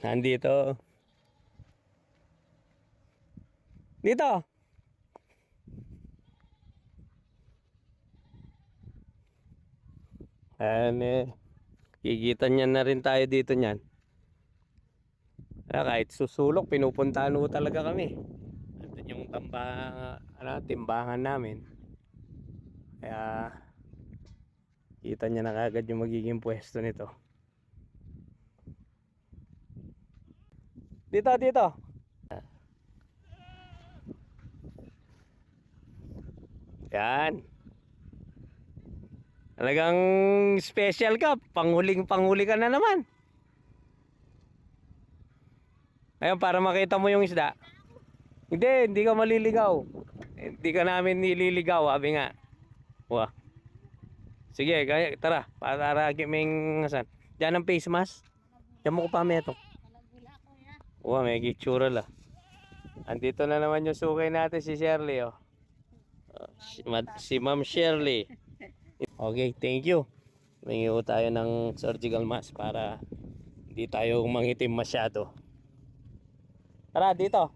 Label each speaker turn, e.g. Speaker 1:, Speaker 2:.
Speaker 1: Nandito. Dito. Ayan kikita niyan na rin tayo dito niyan. Kahit susulok, pinupuntahan ho talaga kami. Andun yung timbangan namin. Kaya kita niya na kagad yung magiging pwesto nito. Dito. Yan. Talagang special ka. Panghuli ka na naman. Ayun, para makita mo yung isda. Hindi ka maliligaw. Hindi ka namin nililigaw, sabi nga. Wah. Sige, tara. Para kiming saan. Diyan ang face mask. Diyan mo ko pa meto. Wah, may gitsura la. Andito na naman yung sukay natin si Shirley, oh. Si Ma'am Shirley. Okay, thank you. Mingi tayo ng surgical mask para hindi tayo mangitim masyado. Tara, dito.